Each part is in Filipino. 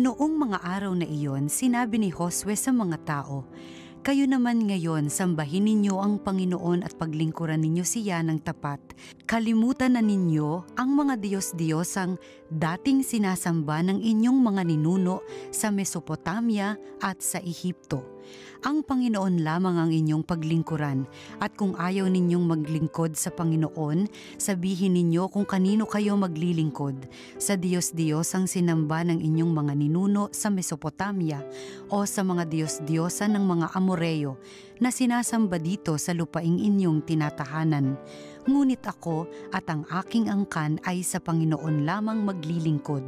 Noong mga araw na iyon, sinabi ni Josue sa mga tao, "Kayo naman ngayon, sambahin ninyo ang Panginoon at paglingkuran ninyo siya ng tapat. Kalimutan na ninyo ang mga Diyos-Diyosang dating sinasamba ng inyong mga ninuno sa Mesopotamia at sa Ehipto. Ang Panginoon lamang ang inyong paglingkuran, at kung ayaw ninyong maglingkod sa Panginoon, sabihin ninyo kung kanino kayo maglilingkod, sa Diyos-Diyosang sinamba ng inyong mga ninuno sa Mesopotamia o sa mga Diyos-Diyosan ng mga Amoreo na sinasamba dito sa lupaing inyong tinatahanan. Ngunit ako at ang aking angkan ay sa Panginoon lamang maglilingkod."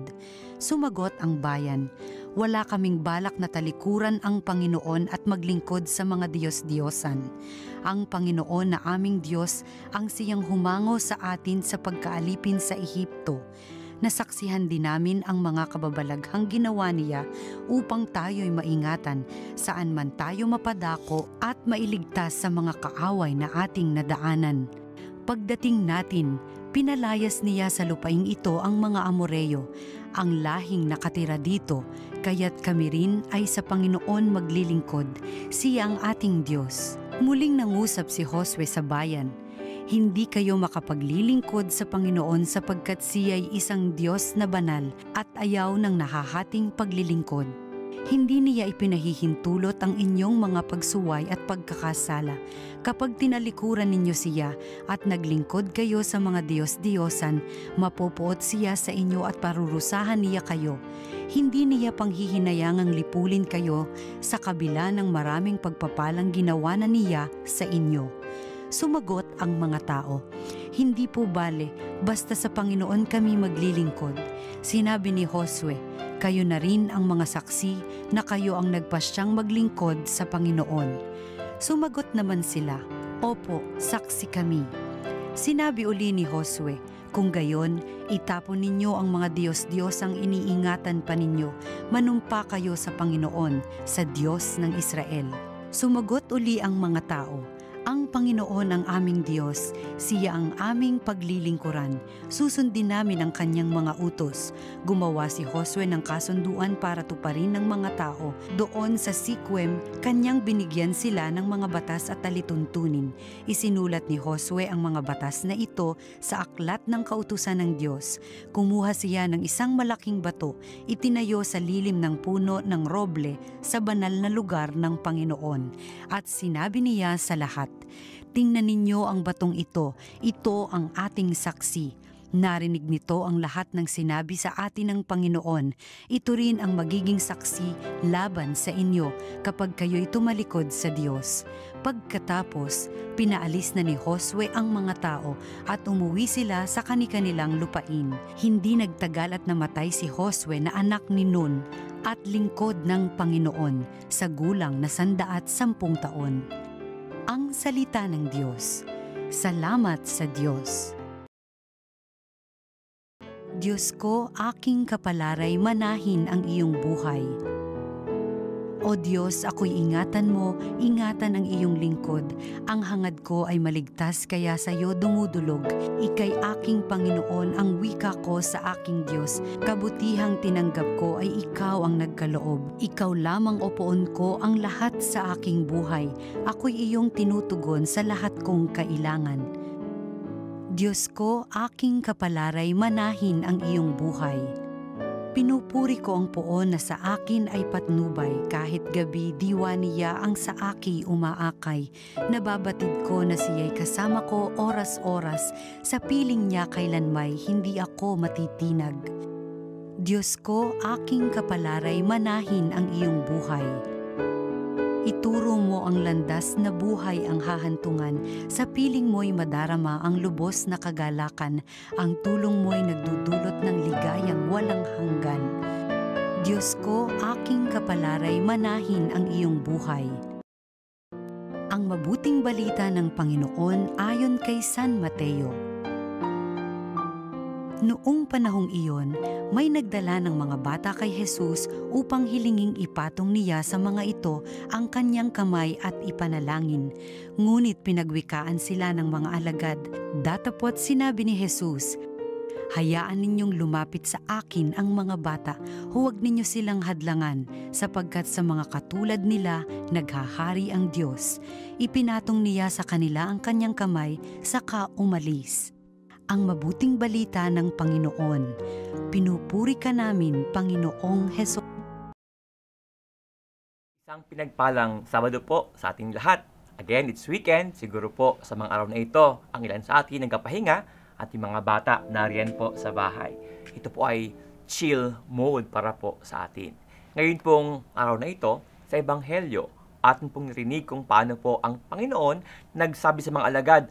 Sumagot ang bayan, "Wala kaming balak na talikuran ang Panginoon at maglingkod sa mga Diyos-Diyosan. Ang Panginoon na aming Diyos ang siyang humango sa atin sa pagkaalipin sa Ehipto. Nasaksihan din namin ang mga kababalaghang ginawa niya upang tayo'y maingatan saan man tayo mapadako at mailigtas sa mga kaaway na ating nadaanan. Pagdating natin, pinalayas niya sa lupaing ito ang mga Amoreo, ang lahing nakatira dito, kaya't kami rin ay sa Panginoon maglilingkod, siya ang ating Diyos." Muling nangusap si Josue sa bayan, "Hindi kayo makapaglilingkod sa Panginoon sapagkat siya'y isang Diyos na banal at ayaw ng nahahating paglilingkod. Hindi niya ipinahihintulot ang inyong mga pagsuway at pagkakasala. Kapag tinalikuran ninyo siya at naglingkod kayo sa mga Diyos-Diyosan, mapopoot siya sa inyo at parurusahan niya kayo. Hindi niya panghihinayangang lipulin kayo sa kabila ng maraming pagpapalang ginawa na niya sa inyo." Sumagot ang mga tao, "Hindi po bale, basta sa Panginoon kami maglilingkod." Sinabi ni Josue, "Kayo na rin ang mga saksi na kayo ang nagpasyang maglingkod sa Panginoon." Sumagot naman sila, "Opo, saksi kami." Sinabi uli ni Josue, "Kung gayon, itapon ninyo ang mga Diyos-Diyosang iniingatan pa ninyo, manumpa kayo sa Panginoon, sa Diyos ng Israel." Sumagot uli ang mga tao, "Ang Panginoon ang aming Diyos, siya ang aming paglilingkuran. Susundin namin ang kanyang mga utos." Gumawa si Josue ng kasunduan para tuparin ng mga tao. Doon sa Siquem, kanyang binigyan sila ng mga batas at talituntunin. Isinulat ni Josue ang mga batas na ito sa aklat ng kautusan ng Diyos. Kumuha siya ng isang malaking bato, itinayo sa lilim ng puno ng roble sa banal na lugar ng Panginoon. At sinabi niya sa lahat, "Tingnan ninyo ang batong ito ang ating saksi. Narinig nito ang lahat ng sinabi sa atin ng Panginoon. Ito rin ang magiging saksi laban sa inyo kapag kayo'y tumalikod sa Diyos." Pagkatapos, pinaalis na ni Josue ang mga tao at umuwi sila sa kani-kanilang lupain. Hindi nagtagal at namatay si Josue na anak ni Nun at lingkod ng Panginoon sa gulang na 110 taon. Ang salita ng Diyos. Salamat sa Diyos. Diyos ko, aking kapalaray, manahin ang iyong buhay. O Diyos, ako'y ingatan mo, ingatan ang iyong lingkod. Ang hangad ko ay maligtas, kaya sa iyo dumudulog. Ika'y aking Panginoon, ang wika ko sa aking Diyos. Kabutihang tinanggap ko ay ikaw ang nagkaloob. Ikaw lamang o poon ko ang lahat sa aking buhay. Ako'y iyong tinutugon sa lahat kong kailangan. Diyos ko, aking kapalaray, manahin ang iyong buhay. Pinupuri ko ang poon na sa akin ay patnubay, kahit gabi diwa niya ang sa aki umaakay. Nababatid ko na siya'y kasama ko oras-oras, sa piling niya kailanmay hindi ako matitinag. Diyos ko, aking kapalaray, manahin ang iyong buhay. Ituro mo ang landas na buhay ang hahantungan, sa piling mo'y madarama ang lubos na kagalakan, ang tulong mo'y nagdudulot ng ligayang walang hanggan. Diyos ko, aking kapalaray, manahin ang iyong buhay. Ang mabuting balita ng Panginoon ayon kay San Mateo. Noong panahong iyon, may nagdala ng mga bata kay Jesus upang hilinging ipatong niya sa mga ito ang kanyang kamay at ipanalangin. Ngunit pinagwikaan sila ng mga alagad. Datapot sinabi ni Jesus, Hayaan ninyong lumapit sa akin ang mga bata, huwag ninyo silang hadlangan, sapagkat sa mga katulad nila naghahari ang Diyos. Ipinatong niya sa kanila ang kanyang kamay, saka umalis. Ang mabuting balita ng Panginoon. Pinupuri ka namin, Panginoong Hesus. Isang pinagpalang Sabado po sa ating lahat. Again, it's weekend. Siguro po sa mga araw na ito, ang ilan sa atin nagkapahinga at yung mga bata nariyan po sa bahay. Ito po ay chill mode para po sa atin. Ngayon pong araw na ito, sa Ebanghelyo, atin pong narinig kung paano po ang Panginoon nagsabi sa mga alagad,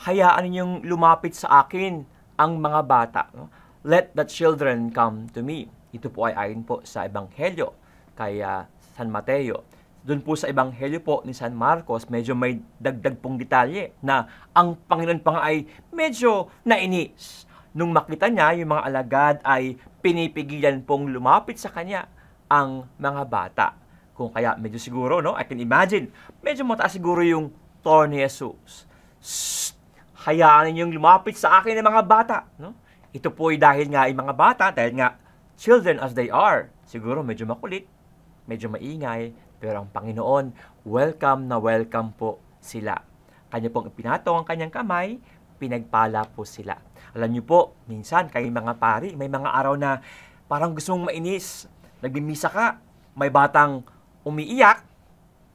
hayaan ninyong lumapit sa akin ang mga bata. Let the children come to me. Ito po ay ayon po sa Ebanghelyo kay San Mateo. Doon po sa Ebanghelyo po ni San Marcos, medyo may dagdag pong detalye na ang Panginoon pa nga ay medyo nainis. Nung makita niya, yung mga alagad ay pinipigilan pong lumapit sa kanya ang mga bata. Kung kaya medyo siguro, no, I can imagine, medyo mataas siguro yung tono ni Jesus. Hayaan ninyong lumapit sa akin ng mga bata. No? Ito po ay dahil nga yung mga bata, dahil nga children as they are, siguro medyo makulit, medyo maingay, pero ang Panginoon, welcome na welcome po sila. Kanya pong ipinatong ang kanyang kamay, pinagpala po sila. Alam niyo po, minsan kayong mga pari, may mga araw na parang gusto mong mainis. Nagmimisa ka, may batang umiiyak,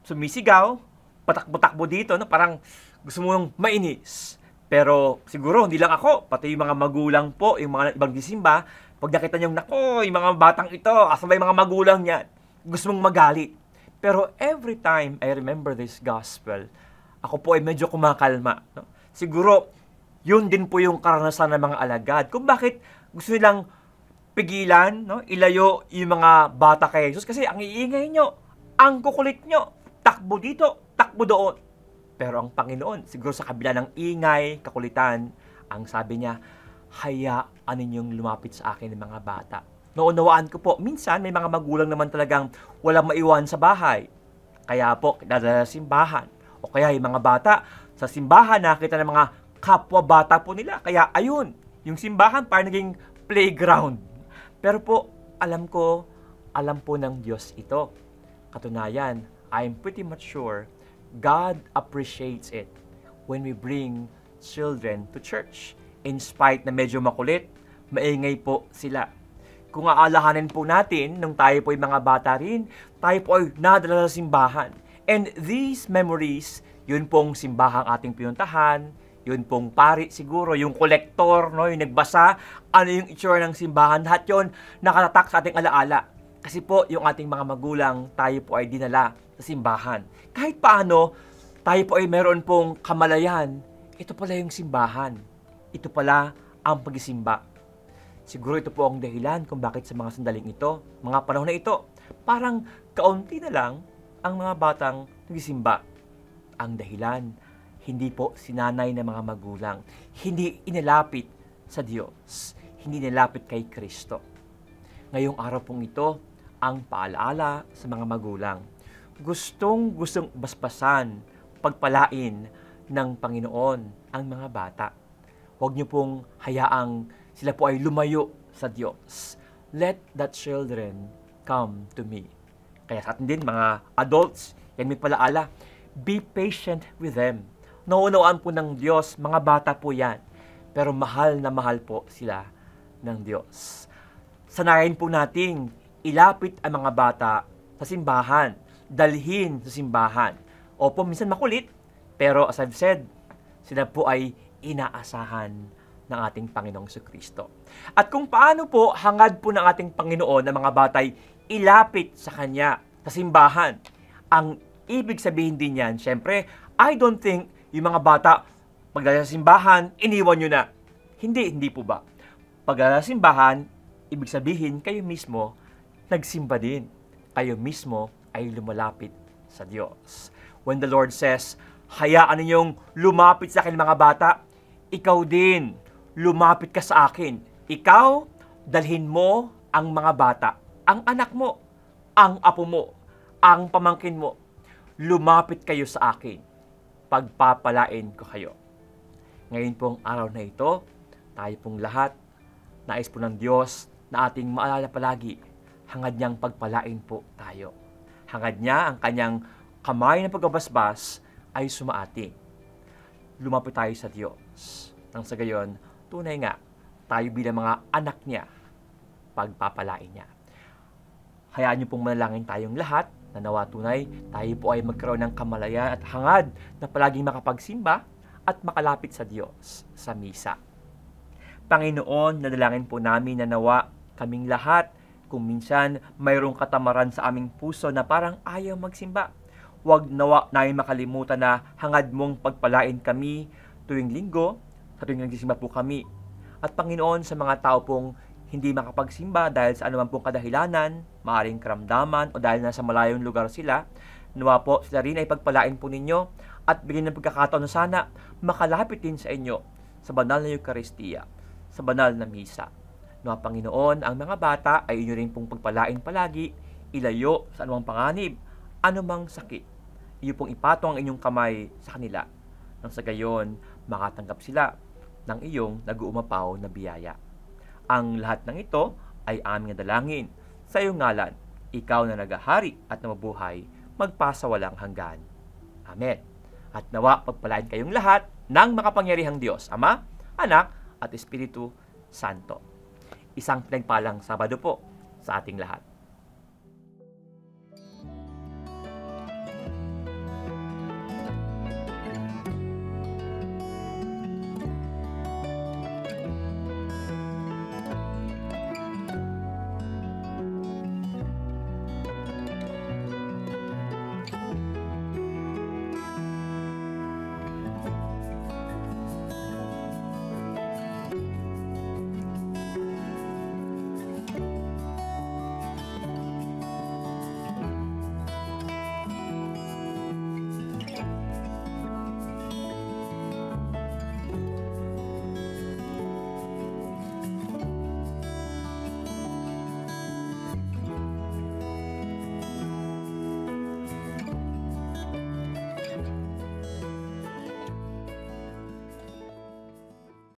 sumisigaw, patakbo-takbo dito, no? Parang gusto mong mainis. Pero siguro, hindi lang ako, pati yung mga magulang po, yung mga ibang disimba, pag nakita niyong, nako, yung mga batang ito, asa ba yung mga magulang niyan? Gusto mong magalit. Pero every time I remember this gospel, ako po ay medyo kumakalma. No? Siguro, yun din po yung karanasan ng mga alagad. Kung bakit gusto nilang pigilan, no? Ilayo yung mga bata kay Jesus. Kasi ang iingay nyo, ang kukulit nyo, takbo dito, takbo doon. Pero ang Panginoon, siguro sa kabila ng ingay, kakulitan, ang sabi niya, hayaan ninyong lumapit sa akin ng mga bata. Naunawaan ko po, minsan may mga magulang naman talagang walang maiwan sa bahay. Kaya po, dadala sa simbahan. O kaya yung mga bata sa simbahan, nakita ng mga kapwa-bata po nila. Kaya ayun, yung simbahan parang naging playground. Pero po, alam po ng Diyos ito. Katunayan, I'm pretty much sure God appreciates it when we bring children to church. In spite na medyo makulit, maingay po sila. Kung aalahanin po natin, nung tayo po ay mga bata rin, tayo po ay nadala sa simbahan. And these memories, yun pong simbahang ating pinuntahan, yun pong pari siguro, yung kolektor, no, yung nagbasa, ano yung itsura ng simbahan, lahat yun nakatatak sa ating alaala. Kasi po, yung ating mga magulang, tayo po ay dinala sa simbahan. Kahit paano, tayo po ay meron pong kamalayan, ito pala yung simbahan. Ito pala ang pagsisimba. Siguro ito po ang dahilan kung bakit sa mga sandaling ito, mga panahon na ito, parang kaunti na lang ang mga batang nagsisimba. Ang dahilan, hindi po sinanay ng mga magulang, hindi inilapit sa Diyos, hindi inilapit kay Kristo. Ngayong araw pong ito, ang paalaala sa mga magulang. Gustong basbasan, pagpalain ng Panginoon ang mga bata. Huwag niyo pong hayaang sila po ay lumayo sa Diyos. Let the children come to me. Kaya sa atin din, mga adults, yan may palaala, be patient with them. Naunawaan po ng Diyos, mga bata po yan. Pero mahal na mahal po sila ng Diyos. Sanayin po nating ilapit ang mga bata sa simbahan, dalhin sa simbahan. Opo, minsan makulit, pero as I've said, sila po ay inaasahan ng ating Panginoong Jesucristo. At kung paano po hangad po ng ating Panginoon ng mga batay ilapit sa Kanya sa simbahan. Ang ibig sabihin din yan, syempre, I don't think yung mga bata pagdala sa simbahan, iniwan nyo na. Hindi po ba? Pagdala sa simbahan, ibig sabihin kayo mismo nagsimba din. Kayo mismo ay lumalapit sa Diyos. When the Lord says, hayaan ninyong lumapit sa akin mga bata, ikaw din, lumapit ka sa akin. Ikaw, dalhin mo ang mga bata, ang anak mo, ang apo mo, ang pamangkin mo. Lumapit kayo sa akin. Pagpapalain ko kayo. Ngayon pong araw na ito, tayo pong lahat Nais po ng Diyos na ating maalala palagi, hangad niyang pagpalain po tayo. Hangad niya ang kanyang kamay ng pagbabasbas ay sumaating. Lumapit tayo sa Diyos. Nang sa gayon, tunay nga, tayo bilang mga anak niya, pagpapalain niya. Hayaan niyo pong manalangin tayong lahat na nawa tunay, tayo po ay magkaroon ng kamalayan at hangad na palaging makapagsimba at makalapit sa Diyos sa misa. Panginoon, nadalangin po namin na nawa kaming lahat, kung minsan mayroong katamaran sa aming puso na parang ayaw magsimba, huwag nawa namin makalimutan na hangad mong pagpalain kami tuwing linggo, sa tuwing nagsisimba po kami. At Panginoon, sa mga tao pong hindi makapagsimba dahil sa anuman pong kadahilanan, maaaring karamdaman o dahil nasa malayong lugar sila, nawa po sila rin ay pagpalain po ninyo at bigyan ng pagkakataon na sana makalapit din sa inyo sa banal na Eucharistia, sa banal na misa. Nawa Panginoon, ang mga bata ay inyo rin pong pagpalain palagi, ilayo sa anumang panganib, anumang sakit. Iyo pong ipatong ang inyong kamay sa kanila. Nang sa gayon, makatanggap sila ng iyong nag-uumapaw na biyaya. Ang lahat ng ito ay aming dalangin sa iyong ngalan, ikaw na nagahari at namabuhay, magpasawalang hanggan. Amen. At nawa pagpalain kayong lahat ng makapangyarihang Diyos, Ama, Anak, at Espiritu Santo. Isang pinagpalang Sabado po sa ating lahat.